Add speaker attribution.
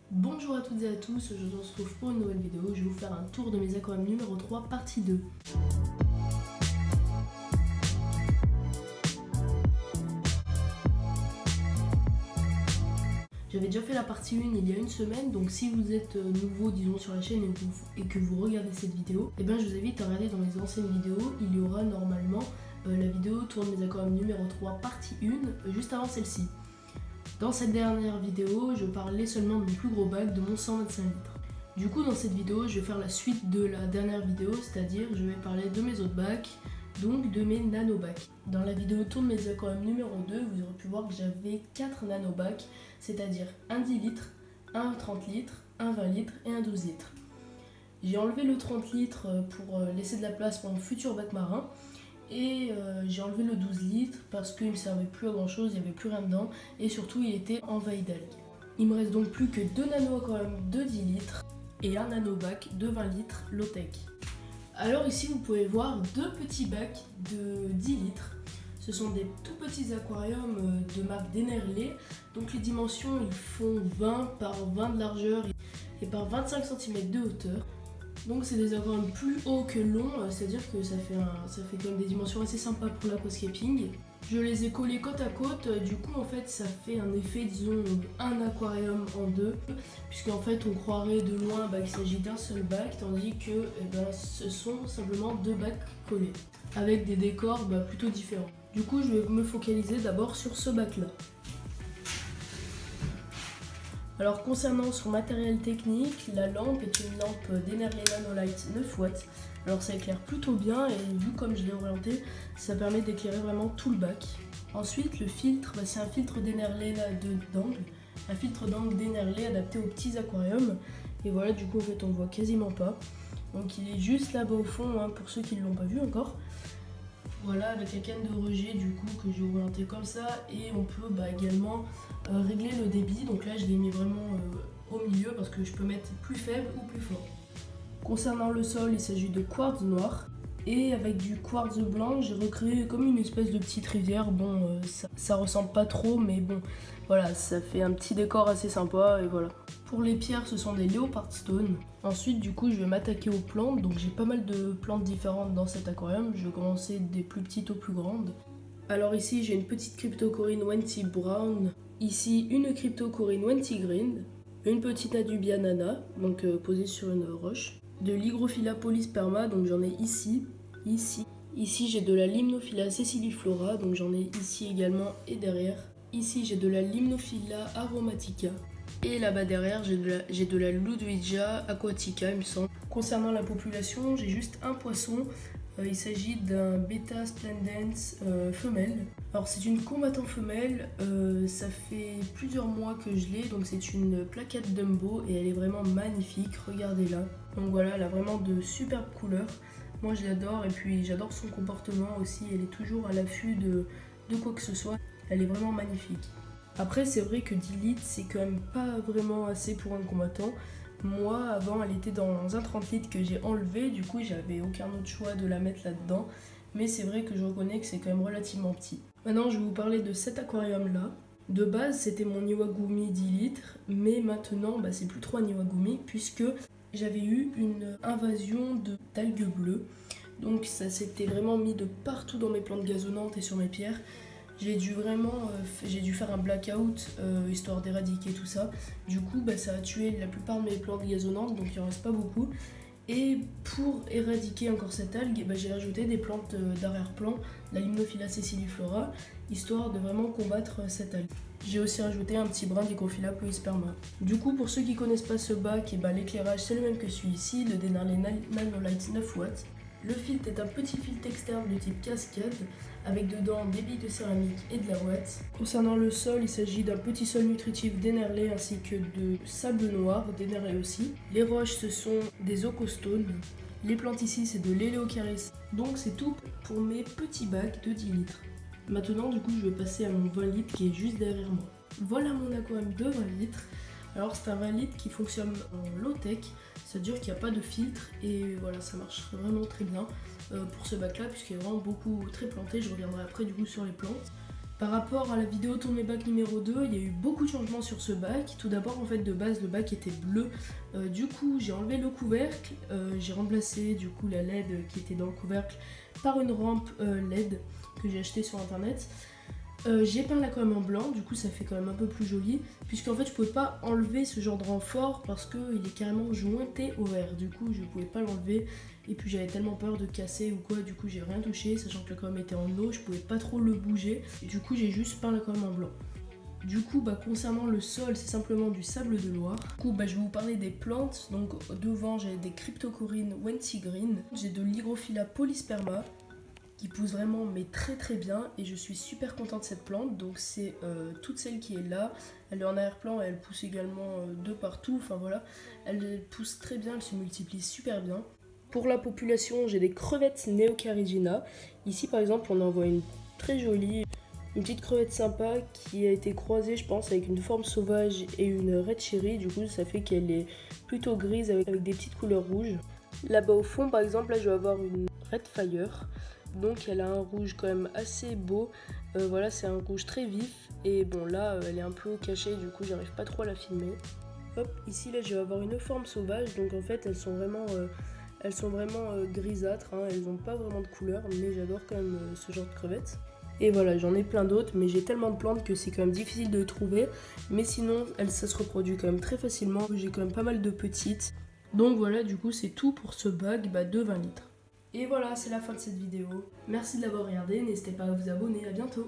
Speaker 1: Bonjour à toutes et à tous, je vous retrouve pour une nouvelle vidéo. Je vais vous faire un tour de mes aquariums numéro 3 partie 2. J'avais déjà fait la partie 1 il y a une semaine, donc si vous êtes nouveau disons sur la chaîne et que vous regardez cette vidéo, je vous invite à regarder dans les anciennes vidéos. Il y aura normalement la vidéo tour de mes aquariums numéro 3 partie 1 juste avant celle-ci. Dans cette dernière vidéo, je parlais seulement de mon plus gros bac, de mon 125 litres. Du coup, dans cette vidéo, je vais faire la suite de la dernière vidéo, c'est-à-dire je vais parler de mes autres bacs, donc de mes nano-bacs. Dans la vidéo tour de mes aquariums numéro 2, vous aurez pu voir que j'avais 4 nano-bacs, c'est-à-dire un 10 litres, un 30 litres, un 20 litres et un 12 litres. J'ai enlevé le 30 litres pour laisser de la place pour mon futur bac marin. Et j'ai enlevé le 12 litres parce qu'il ne me servait plus à grand chose, il n'y avait plus rien dedans et surtout il était envahi d'algues. Il me reste donc plus que 2 nano-aquariums de 10 litres et un nano-bac de 20 litres low-tech. Alors ici vous pouvez voir deux petits bacs de 10 litres. Ce sont des tout petits aquariums de marque Dennerley. Donc les dimensions ils font 20 par 20 de largeur et par 25 cm de hauteur. Donc c'est des aquariums plus hauts que longs, c'est-à-dire que ça fait quand même des dimensions assez sympas pour l'aquascaping. Je les ai collés côte à côte, du coup en fait ça fait un effet disons un aquarium en deux, puisqu'en fait on croirait de loin qu'il s'agit d'un seul bac, tandis que ce sont simplement deux bacs collés, avec des décors plutôt différents. Du coup je vais me focaliser d'abord sur ce bac là. Alors concernant son matériel technique, la lampe est une lampe Dennerley Nanolight 9 watts. Alors ça éclaire plutôt bien et vu comme je l'ai orienté, ça permet d'éclairer vraiment tout le bac. Ensuite le filtre, c'est un filtre Dennerley d'angle, un filtre d'angle Dennerley adapté aux petits aquariums. Et voilà, du coup en fait on voit quasiment pas. Donc il est juste là-bas au fond pour ceux qui ne l'ont pas vu encore. Voilà, avec la canne de rejet du coup que j'ai orienté comme ça, et on peut également régler le débit. Donc là je l'ai mis vraiment au milieu parce que je peux mettre plus faible ou plus fort. Concernant le sol, il s'agit de quartz noir et avec du quartz blanc j'ai recréé comme une espèce de petite rivière. Bon ça ressemble pas trop mais bon voilà, ça fait un petit décor assez sympa et voilà. Pour les pierres, ce sont des Leopard Stone. Ensuite, du coup, je vais m'attaquer aux plantes. Donc, j'ai pas mal de plantes différentes dans cet aquarium. Je vais commencer des plus petites aux plus grandes. Alors ici, j'ai une petite cryptocoryne Wenty Brown. Ici, une cryptocoryne Wenty Green. Une petite Adubia Nana, donc posée sur une roche. De l'Hygrophila polysperma, donc j'en ai ici. Ici, j'ai de la Limnophila sessiliflora, donc j'en ai ici également et derrière. Ici, j'ai de la Limnophila aromatica. Et là-bas derrière, j'ai de la Ludwigia aquatica, il me semble. Concernant la population, j'ai juste un poisson. Il s'agit d'un Beta splendens femelle. Alors c'est une combattant femelle, ça fait plusieurs mois que je l'ai, donc c'est une plaquette Dumbo et elle est vraiment magnifique, regardez-la. Donc voilà, elle a vraiment de superbes couleurs. Moi je l'adore et puis j'adore son comportement aussi, elle est toujours à l'affût de quoi que ce soit. Elle est vraiment magnifique. Après c'est vrai que 10 litres c'est quand même pas vraiment assez pour un combattant. Moi avant elle était dans un 30 litres que j'ai enlevé, du coup j'avais aucun autre choix de la mettre là-dedans. Mais c'est vrai que je reconnais que c'est quand même relativement petit. Maintenant je vais vous parler de cet aquarium là. De base c'était mon Iwagumi 10 litres, mais maintenant c'est plus trop un Iwagumi puisque j'avais eu une invasion d'algues bleues. Donc ça s'était vraiment mis de partout dans mes plantes gazonnantes et sur mes pierres. J'ai dû faire un blackout histoire d'éradiquer tout ça. Du coup ça a tué la plupart de mes plantes gazonnantes, donc il en reste pas beaucoup. Et pour éradiquer encore cette algue, j'ai rajouté des plantes d'arrière-plan, la Limnophila sessiliflora, histoire de vraiment combattre cette algue. J'ai aussi rajouté un petit brin d'Hygrophila polysperma. Du coup, pour ceux qui connaissent pas ce bac, l'éclairage c'est le même que celui-ci, le Dennerley Nanolight 9 watts. Le filtre est un petit filtre externe de type cascade, avec dedans des billes de céramique et de la ouate. Concernant le sol, il s'agit d'un petit sol nutritif Dennerley ainsi que de sable noir, Dennerley aussi. Les roches, ce sont des ocostones. Les plantes ici, c'est de l'Eleocharis. Donc c'est tout pour mes petits bacs de 10 litres. Maintenant, du coup, je vais passer à mon 20 litres qui est juste derrière moi. Voilà mon aquarium de 20 litres. Alors c'est un 20 litres qui fonctionne en low-tech, c'est-à-dire qu'il n'y a pas de filtre et voilà, ça marche vraiment très bien pour ce bac là puisqu'il est vraiment très planté. Je reviendrai après du coup sur les plantes. Par rapport à la vidéo Tourne mes bacs numéro 2, il y a eu beaucoup de changements sur ce bac. Tout d'abord, en fait, de base, le bac était bleu. Du coup, j'ai enlevé le couvercle. J'ai remplacé du coup la LED qui était dans le couvercle par une rampe LED que j'ai acheté sur internet. J'ai peint la com en blanc, du coup ça fait quand même un peu plus joli, puisqu'en fait je pouvais pas enlever ce genre de renfort parce qu'il est carrément jointé au verre, du coup je pouvais pas l'enlever, et puis j'avais tellement peur de casser ou quoi, du coup j'ai rien touché, sachant que la com était en eau, je pouvais pas trop le bouger, et du coup j'ai juste peint la com en blanc. Du coup, concernant le sol, c'est simplement du sable de Loire. Du coup, je vais vous parler des plantes. Donc, devant, j'ai des cryptocorynes Wenty Green. J'ai de l'hygrophila polysperma qui pousse vraiment mais très bien, et je suis super contente de cette plante. Donc c'est toute celle qui est là, elle est en arrière-plan et elle pousse également de partout, enfin voilà, elle pousse très bien, elle se multiplie super bien. Pour la population, j'ai des crevettes Neocarigina. Ici par exemple on en voit une très jolie, une petite crevette sympa qui a été croisée je pense avec une forme sauvage et une red cherry, du coup ça fait qu'elle est plutôt grise avec des petites couleurs rouges. Là-bas au fond par exemple, là je vais avoir une red fire. Donc elle a un rouge quand même assez beau, voilà, c'est un rouge très vif, et bon là elle est un peu cachée, du coup j'arrive pas trop à la filmer. Hop, ici là je vais avoir une forme sauvage, donc en fait elles sont vraiment grisâtres, hein, elles n'ont pas vraiment de couleur, mais j'adore quand même ce genre de crevettes. Et voilà, j'en ai plein d'autres, mais j'ai tellement de plantes que c'est quand même difficile de les trouver, mais sinon ça se reproduit quand même très facilement, j'ai quand même pas mal de petites. Donc voilà, du coup c'est tout pour ce bac de 20 litres. Et voilà, c'est la fin de cette vidéo. Merci de l'avoir regardé, n'hésitez pas à vous abonner, à bientôt.